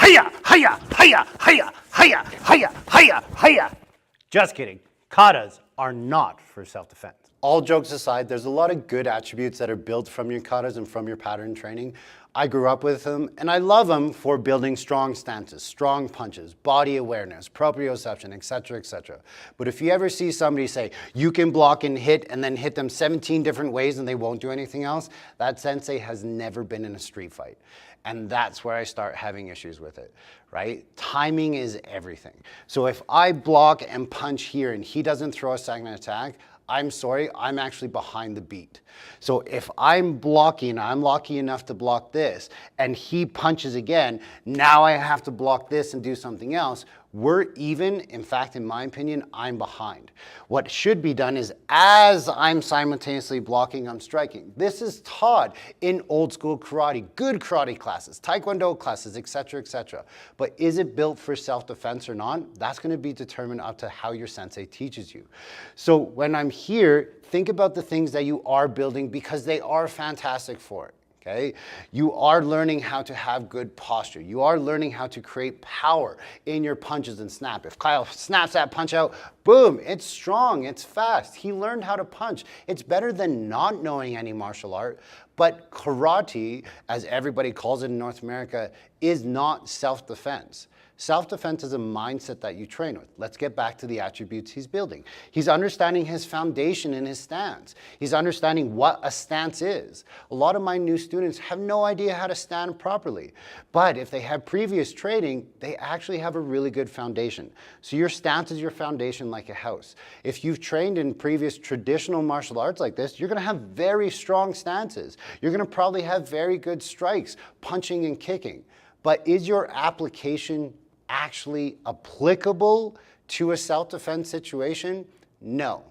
hiya, hiya, hiya, hiya, hiya, hiya, hiya, hiya. Just kidding. Katas are not for self-defense. All jokes aside, there's a lot of good attributes that are built from your katas and from your pattern training. I grew up with them, and I love them for building strong stances, strong punches, body awareness, proprioception, etc., etc. But if you ever see somebody say, you can block and then hit them 17 different ways and they won't do anything else, that sensei has never been in a street fight. And that's where I start having issues with it, right? Timing is everything. So if I block and punch here and he doesn't throw a second attack, I'm sorry, I'm actually behind the beat. So if I'm blocking, I'm lucky enough to block this, and he punches again, now I have to block this and do something else. We're even. In fact, in my opinion, I'm behind. What should be done is as I'm simultaneously blocking, I'm striking. This is taught in old school karate, good karate classes, taekwondo classes, etc., etc. But is it built for self-defense or not? That's going to be determined up to how your sensei teaches you. So when I'm here, think about the things that you are building because they are fantastic for it. Okay? You are learning how to have good posture. You are learning how to create power in your punches and snap. If Kyle snaps that punch out, boom, it's strong, it's fast. He learned how to punch. It's better than not knowing any martial art. But karate, as everybody calls it in North America, is not self-defense. Self-defense is a mindset that you train with. Let's get back to the attributes he's building. He's understanding his foundation in his stance. He's understanding what a stance is. A lot of my new students have no idea how to stand properly. But if they have previous training, they actually have a really good foundation. So your stance is your foundation like a house. If you've trained in previous traditional martial arts like this, you're going to have very strong stances. You're going to probably have very good strikes, punching and kicking. But is your application actually applicable to a self-defense situation? No.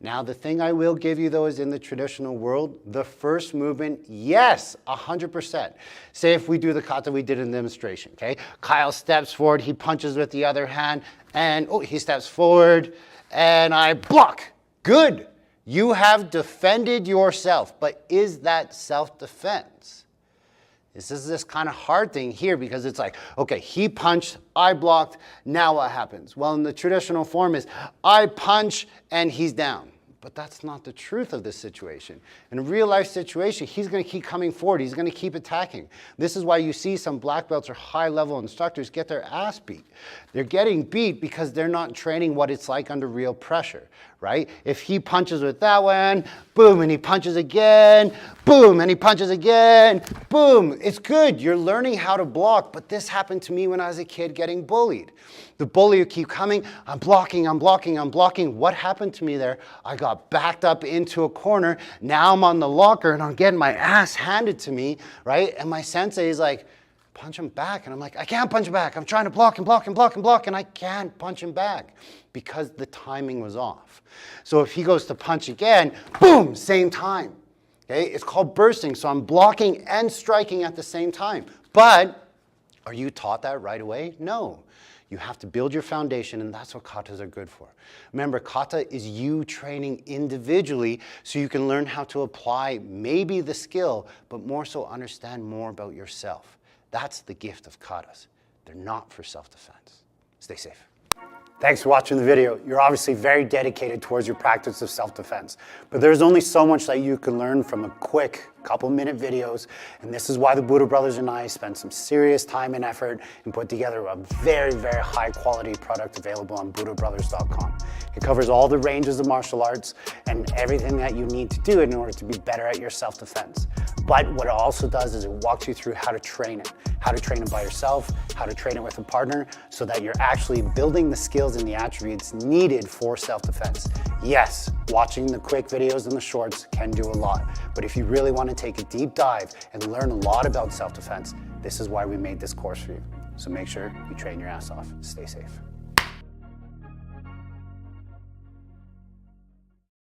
Now, the thing I will give you, though, is in the traditional world, the first movement, yes, 100%. Say if we do the kata we did in the demonstration, okay? Kyle steps forward, he punches with the other hand, and oh, he steps forward, and I block. Good. You have defended yourself, but is that self-defense? This is this kind of hard thing here because it's like, okay, he punched, I blocked, now what happens? Well, in the traditional form is I punch and he's down. But that's not the truth of this situation. In a real life situation, he's going to keep coming forward. He's going to keep attacking. This is why you see some black belts or high level instructors get their ass beat. They're getting beat because they're not training what it's like under real pressure, right? If he punches with that one, boom, and he punches again, boom, and he punches again, boom. It's good. You're learning how to block, but this happened to me when I was a kid getting bullied. The bully would keep coming, I'm blocking, I'm blocking, I'm blocking. What happened to me there? I got backed up into a corner. Now I'm on the locker and I'm getting my ass handed to me, right? And my sensei is like, punch him back. And I'm like, I can't punch him back. I'm trying to block and block and block and block, and I can't punch him back because the timing was off. So if he goes to punch again, boom, same time. Okay, it's called bursting. So I'm blocking and striking at the same time. But are you taught that right away? No. You have to build your foundation, and that's what katas are good for. Remember, kata is you training individually so you can learn how to apply maybe the skill, but more so understand more about yourself. That's the gift of katas. They're not for self-defense. Stay safe. Thanks for watching the video. You're obviously very dedicated towards your practice of self-defense, but there's only so much that you can learn from a quick couple-minute videos, and this is why the Buddha Brothers and I spent some serious time and effort and put together a very, very high-quality product available on BuddhaBrothers.com. It covers all the ranges of martial arts and everything that you need to do in order to be better at your self-defense. But what it also does is it walks you through how to train it by yourself, how to train it with a partner, so that you're actually building the skills and the attributes needed for self-defense. Yes, watching the quick videos and the shorts can do a lot, but if you really want to take a deep dive and learn a lot about self-defense, this is why we made this course for you. So make sure you train your ass off. Stay safe.